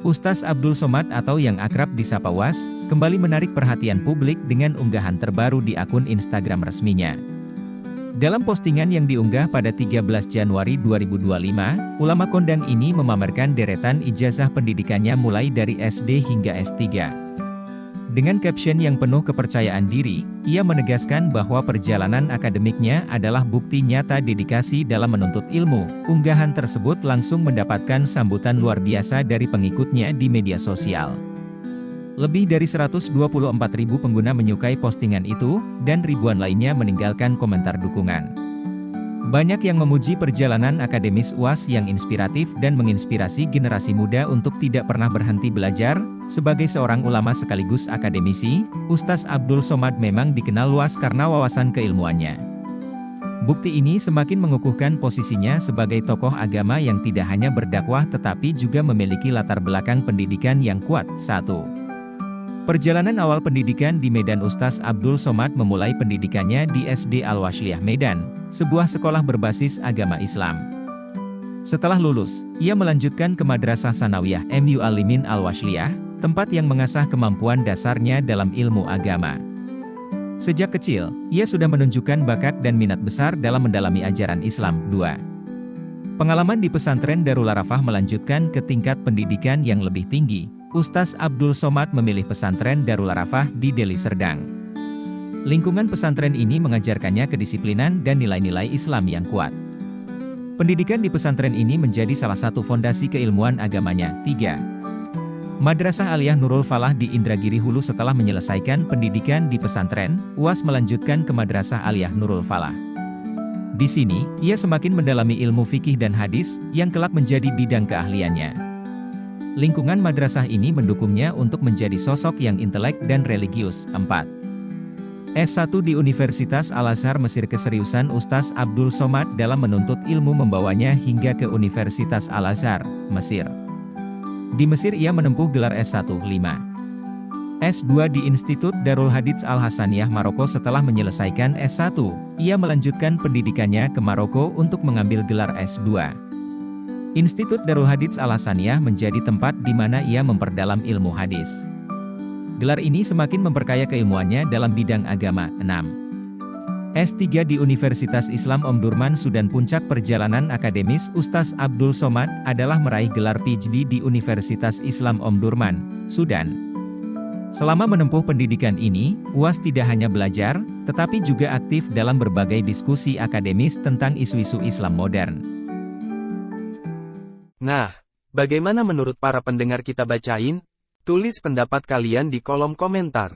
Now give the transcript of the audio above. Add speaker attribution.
Speaker 1: Ustaz Abdul Somad atau yang akrab disapa Uas, kembali menarik perhatian publik dengan unggahan terbaru di akun Instagram resminya. Dalam postingan yang diunggah pada 13 Januari 2025, ulama kondang ini memamerkan deretan ijazah pendidikannya mulai dari SD hingga S3. Dengan caption yang penuh kepercayaan diri, ia menegaskan bahwa perjalanan akademiknya adalah bukti nyata dedikasi dalam menuntut ilmu. Unggahan tersebut langsung mendapatkan sambutan luar biasa dari pengikutnya di media sosial. Lebih dari 124.000 pengguna menyukai postingan itu, dan ribuan lainnya meninggalkan komentar dukungan. Banyak yang memuji perjalanan akademis Uas yang inspiratif dan menginspirasi generasi muda untuk tidak pernah berhenti belajar. Sebagai seorang ulama sekaligus akademisi, Ustaz Abdul Somad memang dikenal luas karena wawasan keilmuannya. Bukti ini semakin mengukuhkan posisinya sebagai tokoh agama yang tidak hanya berdakwah tetapi juga memiliki latar belakang pendidikan yang kuat. 1. Perjalanan awal pendidikan di Medan. Ustaz Abdul Somad memulai pendidikannya di SD Al-Washliyah Medan, sebuah sekolah berbasis agama Islam. Setelah lulus, ia melanjutkan ke Madrasah Sanawiyah Mu'allimin Al-Washliyah, tempat yang mengasah kemampuan dasarnya dalam ilmu agama. Sejak kecil, ia sudah menunjukkan bakat dan minat besar dalam mendalami ajaran Islam. 2. Pengalaman di pesantren Darul Arafah melanjutkan ke tingkat pendidikan yang lebih tinggi. Ustaz Abdul Somad memilih pesantren Darul Arafah di Deli Serdang. Lingkungan pesantren ini mengajarkannya kedisiplinan dan nilai-nilai Islam yang kuat. Pendidikan di pesantren ini menjadi salah satu fondasi keilmuan agamanya. 3. Madrasah Aliyah Nurul Falah di Indragiri Hulu. Setelah menyelesaikan pendidikan di pesantren, Uas melanjutkan ke Madrasah Aliyah Nurul Falah. Di sini, ia semakin mendalami ilmu fikih dan hadis, yang kelak menjadi bidang keahliannya. Lingkungan madrasah ini mendukungnya untuk menjadi sosok yang intelek dan religius. 4. S1 di Universitas Al-Azhar Mesir. Keseriusan Ustaz Abdul Somad dalam menuntut ilmu membawanya hingga ke Universitas Al-Azhar, Mesir. Di Mesir ia menempuh gelar S1, 5. S2 di Institut Darul Hadits Al-Hasaniyah Maroko. Setelah menyelesaikan S1, ia melanjutkan pendidikannya ke Maroko untuk mengambil gelar S2. Institut Darul Hadits Al-Hasaniyah menjadi tempat di mana ia memperdalam ilmu hadis. Gelar ini semakin memperkaya keilmuannya dalam bidang agama. 6. S3 di Universitas Islam Omdurman Sudan. Puncak perjalanan akademis Ustaz Abdul Somad adalah meraih gelar PhD di Universitas Islam Omdurman, Sudan. Selama menempuh pendidikan ini, Uas tidak hanya belajar, tetapi juga aktif dalam berbagai diskusi akademis tentang isu-isu Islam modern.
Speaker 2: Nah, bagaimana menurut para pendengar kita bacain? Tulis pendapat kalian di kolom komentar.